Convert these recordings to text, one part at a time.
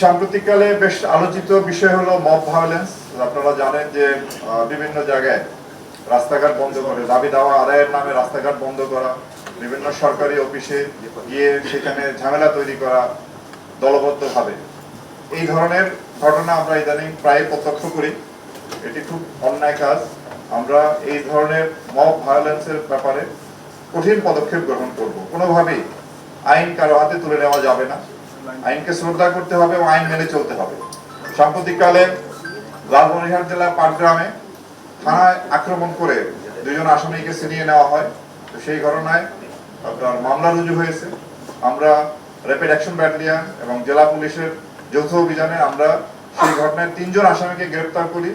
সাম্প্রতিককালে বেশ আলোচিত বিষয় হলো মব ভায়োলেন্স। আপনারা জানেন যে বিভিন্ন জায়গায় রাস্তাঘাট বন্ধ করে দাবি দাওয়া আদায়ের নামে রাস্তাঘাট বন্ধ করা, বিভিন্ন সরকারি অফিসে গিয়ে সেখানে ঝামেলা তৈরি করা দলবদ্ধভাবে, এই ধরনের ঘটনা আমরা ইদানিং প্রায় প্রত্যক্ষ করি। এটি খুব অন্যায় কাজ। আমরা এই ধরনের মব ভায়োলেন্সের ব্যাপারে কঠিন পদক্ষেপ গ্রহণ করব। কোনোভাবেই আইন কারো হাতে তুলে নেওয়া যাবে না। আইনকে শ্রদ্ধা করতে হবে এবং আইন মেনে চলতে হবে। সাম্প্রতিককালে লালমনিরহাট জেলার পাটগ্রামে থানায় আক্রমণ করে 2 জন আসামিকে ছিনিয়ে নেওয়া হয়। তো সেই ঘটনায় আপনার মামলা রুজু হয়েছে। আমরা র্যাপিড অ্যাকশন ব্যাটালিয়ন এবং জেলা পুলিশের যৌথ অভিযানে আমরা সেই ঘটনায় 3 জন আসামিকে গ্রেপ্তার করি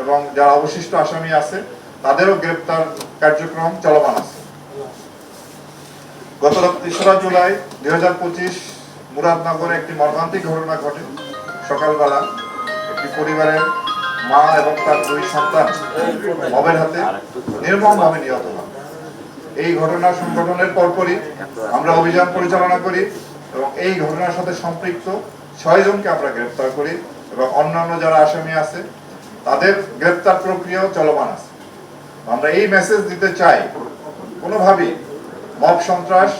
এবং যারা অবশিষ্ট আসামি আছে তাদেরও গ্রেপ্তার কার্যক্রম চলমান আছে। গত 3রা জুলাই 2025 মুরাদনগরে একটি মর্মান্তিক ঘটনা ঘটে। সকালবেলা একটি পরিবারের মা এবং তার 2 সন্তান মবের হাতে নির্মমভাবে নিহত হন। এই ঘটনা সংঘটনের পরপরই আমরা অভিযান পরিচালনা করি এবং এই ঘটনার সাথে সম্পৃক্ত 6 জনকে আমরা গ্রেপ্তার করি এবং অন্যান্য যারা আসামি আছে তাদের গ্রেপ্তার প্রক্রিয়াও চলমান আছে। আমরা এই মেসেজ দিতে চাই, কোনোভাবেই মব সন্ত্রাস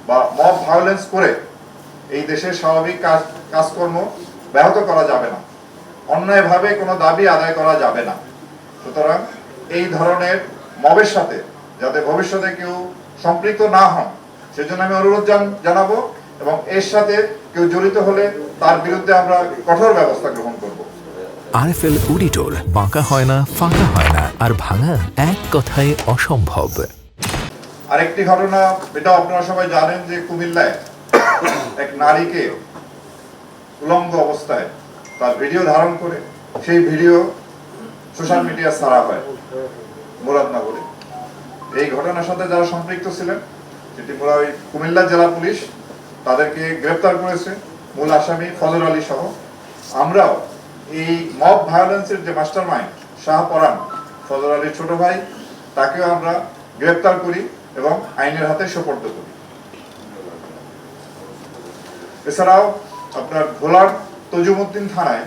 বা মব ভায়োলেন্স করে এই দেশের স্বাভাবিক কাজকর্ম ব্যাহত করা যাবে না, অন্যায়ভাবে কোনো দাবি আদায় করা যাবে না। সুতরাং এই ধরনের মবের সাথে যাতে ভবিষ্যতে কেউ সম্পৃক্ত না হন সেজন্য আমি অনুরোধ জানাবো এবং এর সাথে কেউ জড়িত হলে তার বিরুদ্ধে আমরা কঠোর ব্যবস্থা গ্রহণ করব। আরএফএল অডিটর, বাঁকা হয় না, ফাঁকা হয় না, আর ভাঙা এক কথায় অসম্ভব। আরেকটি ঘটনা, এটা আপনারা সবাই জানেন যে কুমিল্লায় এক নারীকে উলঙ্গ অবস্থায় তার ভিডিও ধারণ করে সেই ভিডিও সোশ্যাল মিডিয়া ছাড়া হয় মুরাদনগরে। এই ঘটনার সাথে যারা সম্পৃক্ত ছিলেন সেটি কুমিল্লা জেলা পুলিশ তাদেরকে গ্রেপ্তার করেছে, মূল আসামি ফজর আলী সহ। আমরাও এই মব ভায়োলেন্সের যে মাস্টার মাইন্ড শাহপরান ফজর আলীর ছোট ভাই, তাকেও আমরা গ্রেপ্তার করি এবং আইনের হাতে সোপর্দ করি। এছাড়াও আপনার ভোলার তজুমউদ্দিন থানায়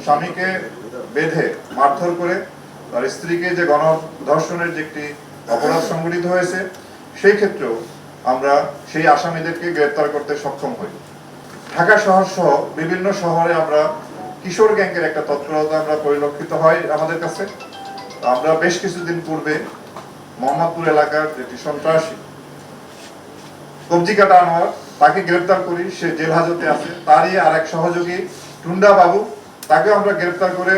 স্বামীকে বেঁধে মারধর করে তার স্ত্রীকে যে গণধর্ষণের যে একটি অপরাধ সংঘটিত হয়েছে, সেই ক্ষেত্রেও আমরা সেই আসামিদেরকে গ্রেপ্তার করতে সক্ষম হই। ঢাকা শহর সহ বিভিন্ন শহরে আমরা কিশোর গ্যাংয়ের একটা তৎপরতা আমরা পরিলক্ষিত হয় আমাদের কাছে। আমরা বেশ কিছুদিন পূর্বে মোহাম্মদপুর এলাকার যেটি সন্ত্রাসী কবজি কাটা আনোয়ার, তাকে গ্রেপ্তার করি। সে জেল হাজতে আছে। তারই আর এক সহযোগী টুন্ডা বাবু, তাকেও আমরা গ্রেপ্তার করে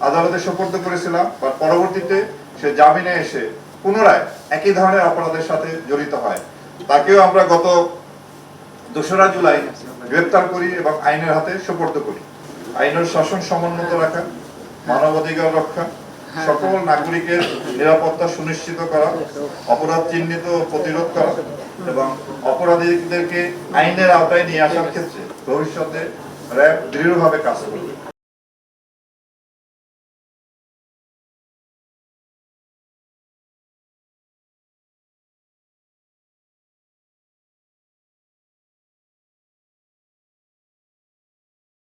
আদালতে সোপর্দ করেছিলাম। পরবর্তীতে সে জামিনে এসে পুনরায় একই ধরনের অপরাধের সাথে জড়িত হয়। তাকেও আমরা গত 2রা জুলাই গ্রেপ্তার করি এবং আইনের হাতে সোপর্দ করি। আইনের শাসন সমুন্নত রাখা, মানবাধিকার রক্ষা, সকল নাগরিকের নিরাপত্তা সুনিশ্চিত করা, অপরাধ চিহ্নিত ও প্রতিরোধ করা এবং অপরাধীদেরকে আইনের আওতায় নিয়ে আসার ক্ষেত্রে ভবিষ্যতে র্যাব দৃঢ়ভাবে কাজ করবে।